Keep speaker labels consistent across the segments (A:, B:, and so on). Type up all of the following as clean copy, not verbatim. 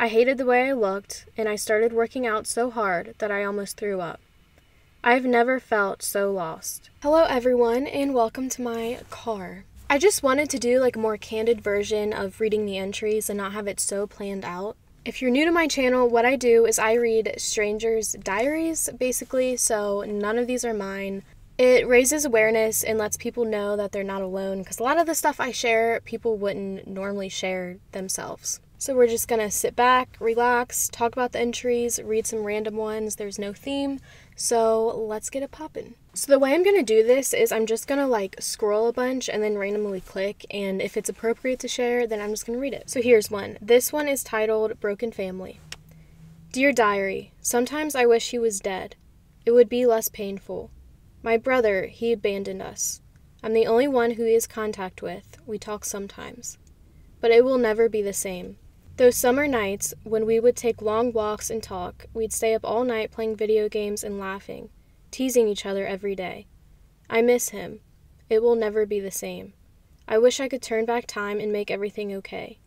A: I hated the way I looked, and I started working out so hard that I almost threw up. I've never felt so lost. Hello everyone, and welcome to my car. I just wanted to do like a more candid version of reading the entries and not have it so planned out. If you're new to my channel, what I do is I read strangers' diaries, basically, so none of these are mine. It raises awareness and lets people know that they're not alone, because a lot of the stuff I share, people wouldn't normally share themselves. So we're just gonna sit back, relax, talk about the entries, read some random ones. There's no theme, so let's get it poppin'. So the way I'm gonna do this is I'm just gonna like scroll a bunch and then randomly click, and if it's appropriate to share, then I'm just gonna read it. So here's one. This one is titled Broken Family. Dear Diary, sometimes I wish he was dead. It would be less painful. My brother, he abandoned us. I'm the only one who he has contact with. We talk sometimes. But it will never be the same. Those summer nights, when we would take long walks and talk, we'd stay up all night playing video games and laughing, teasing each other every day. I miss him. It will never be the same. I wish I could turn back time and make everything okay.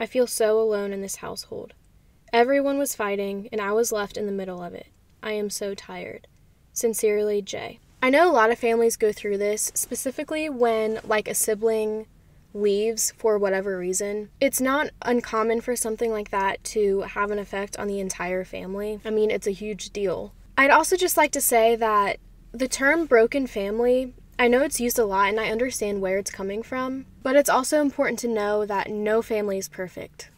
A: I feel so alone in this household. Everyone was fighting, and I was left in the middle of it. I am so tired. Sincerely, Jay. I know a lot of families go through this, specifically when, like, a sibling leaves for whatever reason. It's not uncommon for something like that to have an effect on the entire family. I mean, it's a huge deal. I'd also just like to say that the term broken family, I know it's used a lot and I understand where it's coming from, but it's also important to know that no family is perfect.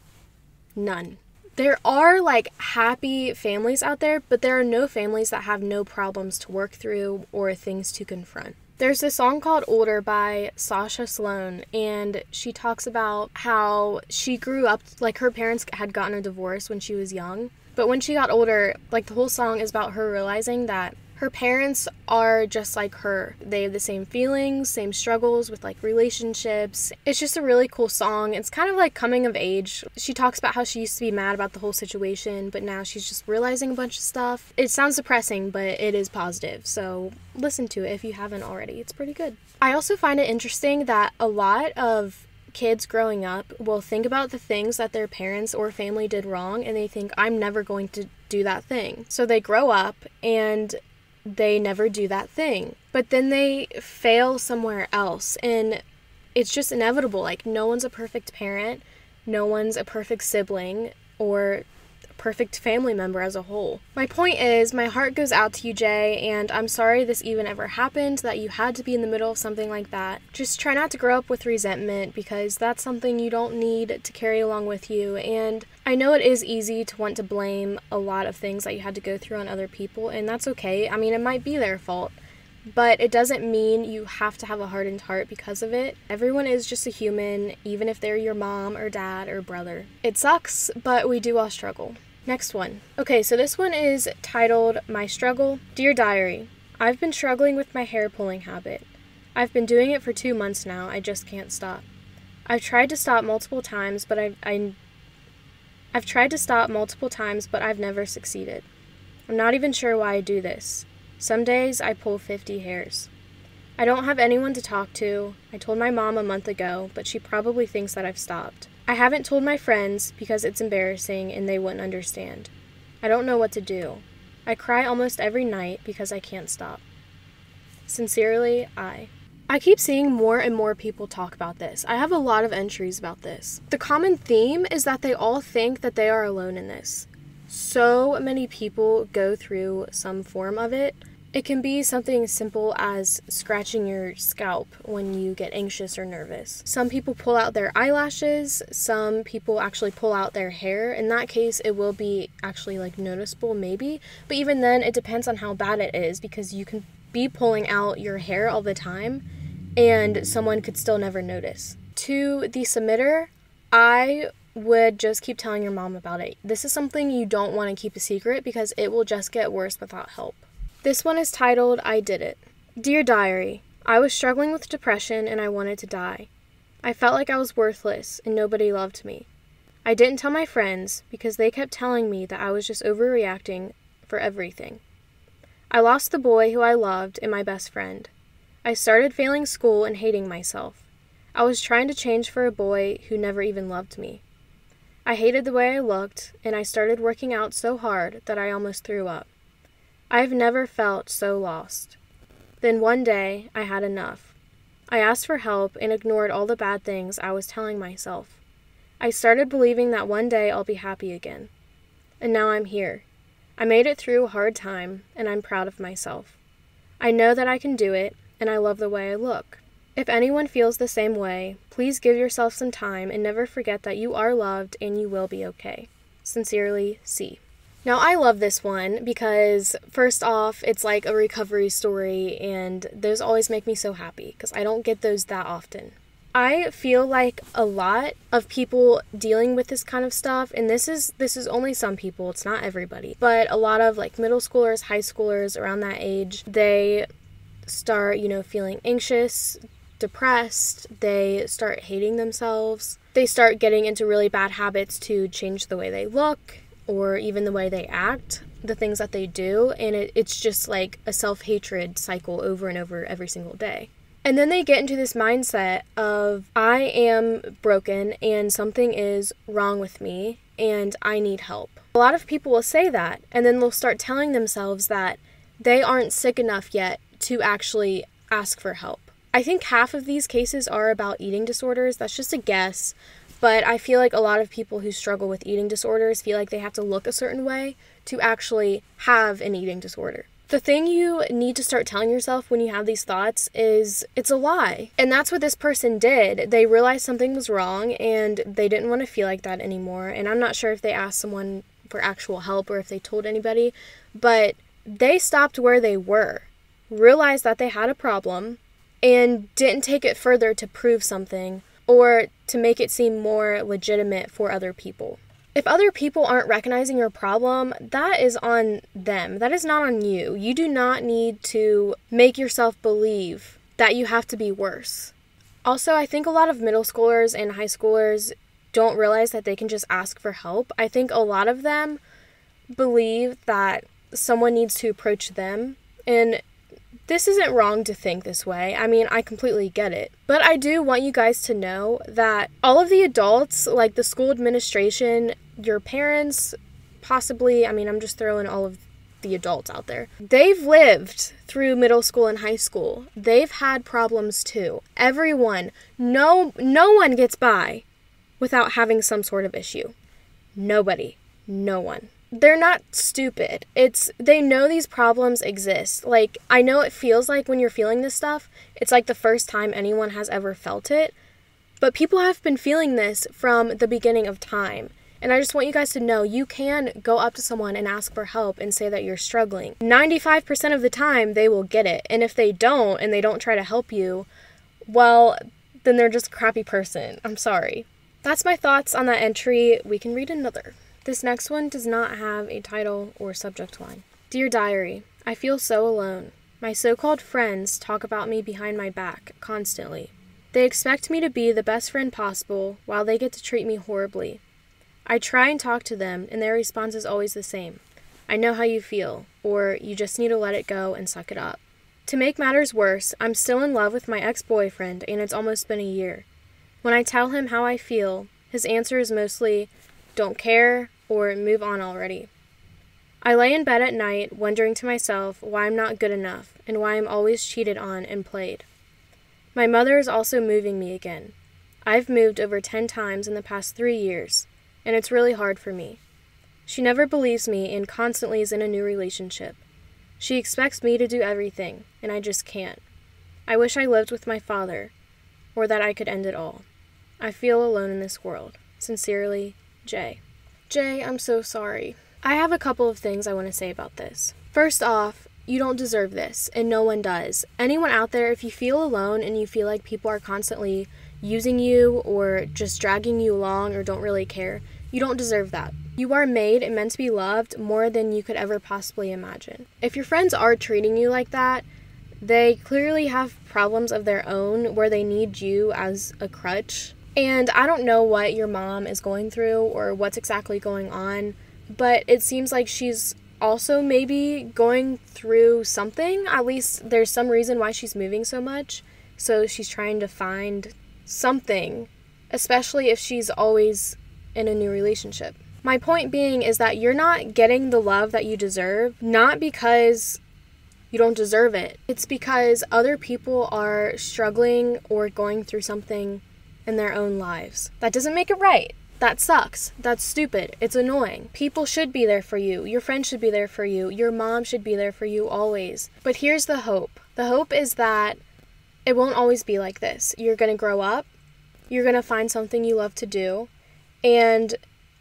A: None. There are like happy families out there, but there are no families that have no problems to work through or things to confront. There's this song called Older by Sasha Sloan, and she talks about how she grew up, like her parents had gotten a divorce when she was young, but when she got older, like the whole song is about her realizing that her parents are just like her. They have the same feelings, same struggles with like relationships. It's just a really cool song. It's kind of like coming of age. She talks about how she used to be mad about the whole situation, but now she's just realizing a bunch of stuff. It sounds depressing, but it is positive. So listen to it if you haven't already. It's pretty good. I also find it interesting that a lot of kids growing up will think about the things that their parents or family did wrong, and they think, I'm never going to do that thing. So they grow up and they never do that thing, but then they fail somewhere else, and it's just inevitable. Like, no one's a perfect parent, no one's a perfect sibling or a perfect family member as a whole. My point is, my heart goes out to you, Jay, and I'm sorry this even ever happened, that you had to be in the middle of something like that. Just try not to grow up with resentment, because that's something you don't need to carry along with you. And I know it is easy to want to blame a lot of things that you had to go through on other people, and that's okay. I mean, it might be their fault, but it doesn't mean you have to have a hardened heart because of it. Everyone is just a human, even if they're your mom or dad or brother. It sucks, but we do all struggle. Next one. Okay, so this one is titled My Struggle. Dear Diary, I've been struggling with my hair pulling habit. I've been doing it for 2 months now. I just can't stop. I've tried to stop multiple times, but I've never succeeded. I'm not even sure why I do this. Some days I pull 50 hairs. I don't have anyone to talk to. I told my mom a month ago, but she probably thinks that I've stopped. I haven't told my friends because it's embarrassing and they wouldn't understand. I don't know what to do. I cry almost every night because I can't stop. Sincerely, I keep seeing more and more people talk about this. I have a lot of entries about this. The common theme is that they all think that they are alone in this. So many people go through some form of it. It can be something as simple as scratching your scalp when you get anxious or nervous. Some people pull out their eyelashes. Some people actually pull out their hair. In that case, it will be actually like noticeable maybe. But even then, it depends on how bad it is, because you can be pulling out your hair all the time and someone could still never notice. To the submitter, I would just keep telling your mom about it. This is something you don't want to keep a secret, because it will just get worse without help. This one is titled, I Did It. Dear Diary, I was struggling with depression and I wanted to die. I felt like I was worthless and nobody loved me. I didn't tell my friends because they kept telling me that I was just overreacting for everything. I lost the boy who I loved and my best friend. I started failing school and hating myself. I was trying to change for a boy who never even loved me. I hated the way I looked, and I started working out so hard that I almost threw up. I've never felt so lost. Then one day, I had enough. I asked for help and ignored all the bad things I was telling myself. I started believing that one day I'll be happy again. And now I'm here. I made it through a hard time, and I'm proud of myself. I know that I can do it, and I love the way I look. If anyone feels the same way, please give yourself some time and never forget that you are loved and you will be okay. Sincerely, C. Now, I love this one because, first off, it's like a recovery story, and those always make me so happy because I don't get those that often. I feel like a lot of people dealing with this kind of stuff, and this is only some people, it's not everybody, but a lot of like middle schoolers, high schoolers around that age, they start, feeling anxious, depressed, they start hating themselves, they start getting into really bad habits to change the way they look or even the way they act, the things that they do, and it's just like a self-hatred cycle over and over every single day. And then they get into this mindset of, I am broken and something is wrong with me and I need help. A lot of people will say that, and then they'll start telling themselves that they aren't sick enough yet to actually ask for help. I think half of these cases are about eating disorders. That's just a guess, but I feel like a lot of people who struggle with eating disorders feel like they have to look a certain way to actually have an eating disorder. The thing you need to start telling yourself when you have these thoughts is it's a lie. And that's what this person did. They realized something was wrong and they didn't want to feel like that anymore. And I'm not sure if they asked someone for actual help or if they told anybody, but they stopped where they were, realized that they had a problem, and didn't take it further to prove something or to make it seem more legitimate for other people. If other people aren't recognizing your problem, that is on them. That is not on you. You do not need to make yourself believe that you have to be worse. Also, I think a lot of middle schoolers and high schoolers don't realize that they can just ask for help. I think a lot of them believe that someone needs to approach them, and this isn't wrong to think this way. I mean, I completely get it. But I do want you guys to know that all of the adults, like the school administration, your parents, possibly, I'm just throwing all of the adults out there. They've lived through middle school and high school. They've had problems too. Everyone, no one gets by without having some sort of issue. Nobody. No one. They're not stupid. They know these problems exist. Like, I know it feels like when you're feeling this stuff, it's like the first time anyone has ever felt it. But people have been feeling this from the beginning of time. And I just want you guys to know you can go up to someone and ask for help and say that you're struggling. 95% of the time, they will get it. And if they don't, and they don't try to help you, well, then they're just a crappy person. I'm sorry. That's my thoughts on that entry. We can read another. This next one does not have a title or subject line. Dear Diary, I feel so alone. My so-called friends talk about me behind my back constantly. They expect me to be the best friend possible while they get to treat me horribly. I try and talk to them, and their response is always the same. I know how you feel, or you just need to let it go and suck it up. To make matters worse, I'm still in love with my ex-boyfriend, and it's almost been a year. When I tell him how I feel, his answer is mostly, don't care, or move on already. I lay in bed at night wondering to myself why I'm not good enough and why I'm always cheated on and played. My mother is also moving me again. I've moved over 10 times in the past 3 years, and it's really hard for me. She never believes me and constantly is in a new relationship. She expects me to do everything, and I just can't. I wish I lived with my father, or that I could end it all. I feel alone in this world. Sincerely, Jay. Jay, I'm so sorry. I have a couple of things I want to say about this. First off, you don't deserve this, and no one does. Anyone out there, if you feel alone and you feel like people are constantly using you or just dragging you along or don't really care, you don't deserve that. You are made and meant to be loved more than you could ever possibly imagine. If your friends are treating you like that, they clearly have problems of their own where they need you as a crutch. And I don't know what your mom is going through or what's exactly going on, but it seems like she's also maybe going through something. At least there's some reason why she's moving so much. So she's trying to find something, especially if she's always in a new relationship. My point being is that you're not getting the love that you deserve, not because you don't deserve it. It's because other people are struggling or going through something in their own lives. That doesn't make it right. That sucks. That's stupid. It's annoying. People should be there for you. Your friends should be there for you. Your mom should be there for you always. But here's the hope. The hope is that it won't always be like this. You're going to grow up. You're going to find something you love to do. And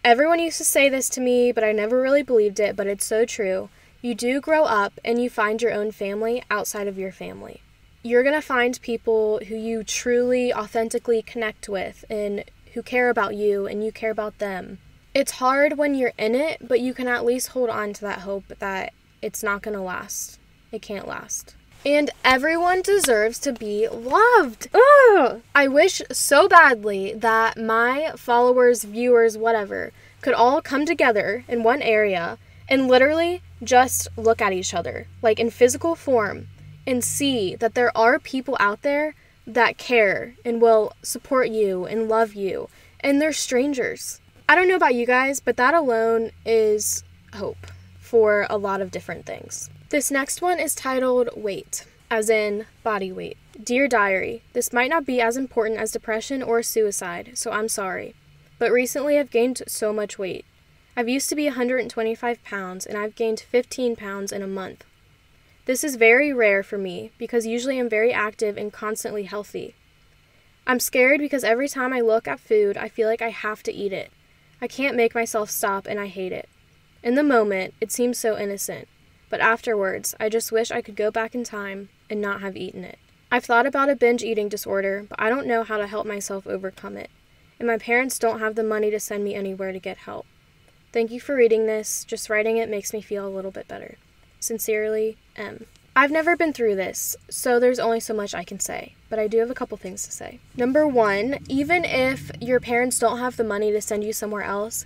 A: everyone used to say this to me, but I never really believed it, but it's so true. You do grow up and you find your own family outside of your family. You're going to find people who you truly, authentically connect with and who care about you and you care about them. It's hard when you're in it, but you can at least hold on to that hope that it's not going to last. It can't last. And everyone deserves to be loved. Ugh! I wish so badly that my followers, viewers, whatever, could all come together in one area and literally just look at each other, like in physical form, and see that there are people out there that care and will support you and love you, and they're strangers. I don't know about you guys, but that alone is hope for a lot of different things. This next one is titled Weight, as in body weight. Dear Diary, this might not be as important as depression or suicide, so I'm sorry. But recently I've gained so much weight. I've used to be 125 pounds, and I've gained 15 pounds in a month. This is very rare for me, because usually I'm very active and constantly healthy. I'm scared because every time I look at food, I feel like I have to eat it. I can't make myself stop, and I hate it. In the moment, it seems so innocent. But afterwards, I just wish I could go back in time and not have eaten it. I've thought about a binge eating disorder, but I don't know how to help myself overcome it. And my parents don't have the money to send me anywhere to get help. Thank you for reading this. Just writing it makes me feel a little bit better. Sincerely, M. I've never been through this, so there's only so much I can say, but I do have a couple things to say. Number one, even if your parents don't have the money to send you somewhere else,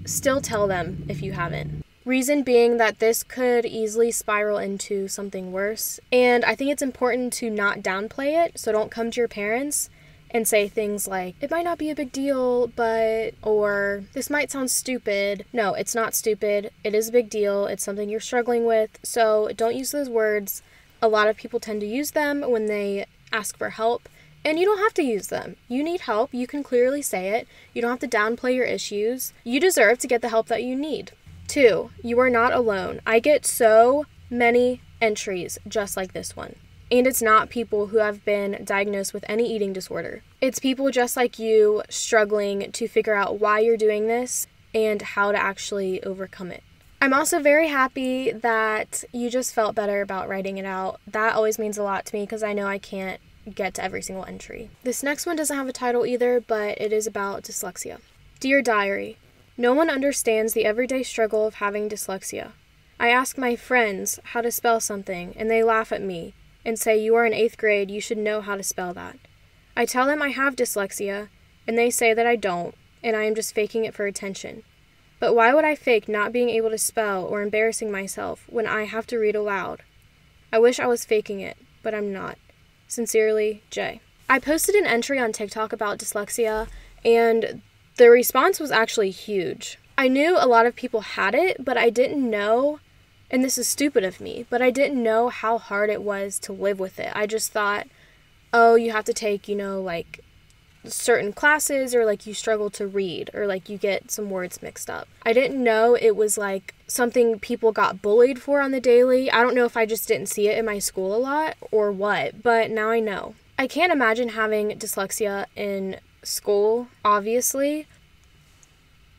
A: still tell them if you haven't. Reason being that this could easily spiral into something worse, and I think it's important to not downplay it, so don't come to your parents and say things like, it might not be a big deal, but, or this might sound stupid. No, it's not stupid. It is a big deal. It's something you're struggling with, so don't use those words. A lot of people tend to use them when they ask for help, and you don't have to use them. You need help. You can clearly say it. You don't have to downplay your issues. You deserve to get the help that you need. 2, you are not alone. I get so many entries just like this one. And it's not people who have been diagnosed with any eating disorder. It's people just like you struggling to figure out why you're doing this and how to actually overcome it. I'm also very happy that you just felt better about writing it out. That always means a lot to me because I know I can't get to every single entry. This next one doesn't have a title either, but it is about dyslexia. Dear Diary, no one understands the everyday struggle of having dyslexia. I ask my friends how to spell something, and they laugh at me and say, you are in 8th grade, you should know how to spell that. I tell them I have dyslexia, and they say that I don't, and I am just faking it for attention. But why would I fake not being able to spell or embarrassing myself when I have to read aloud? I wish I was faking it, but I'm not. Sincerely, Jay. I posted an entry on TikTok about dyslexia, and the response was actually huge. I knew a lot of people had it, but I didn't know, and this is stupid of me, but I didn't know how hard it was to live with it. I just thought, oh, you have to take, like certain classes, or like you struggle to read, or like you get some words mixed up. I didn't know it was like something people got bullied for on the daily. I don't know if I just didn't see it in my school a lot or what, but now I know. I can't imagine having dyslexia in school, obviously.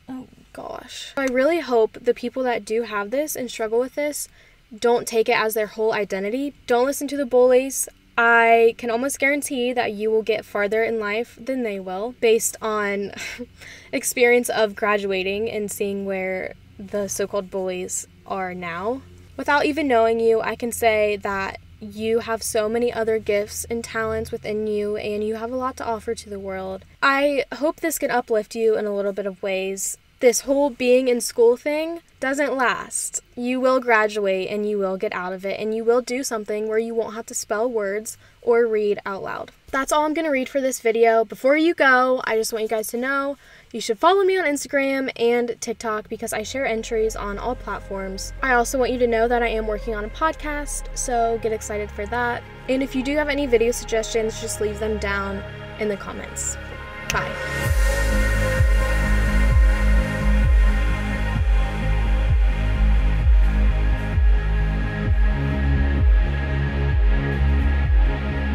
A: Oh gosh. I really hope the people that do have this and struggle with this don't take it as their whole identity. Don't listen to the bullies. I can almost guarantee that you will get farther in life than they will, based on experience of graduating and seeing where the so-called bullies are now. Without even knowing you, I can say that you have so many other gifts and talents within you, and you have a lot to offer to the world. I hope this can uplift you in a little bit of ways. This whole being in school thing doesn't last. You will graduate and you will get out of it, and you will do something where you won't have to spell words or read out loud. That's all I'm going to read for this video. Before you go, I just want you guys to know You should follow me on Instagram and TikTok because I share entries on all platforms. I also want you to know that I am working on a podcast, so get excited for that. And if you do have any video suggestions, just leave them down in the comments. Bye.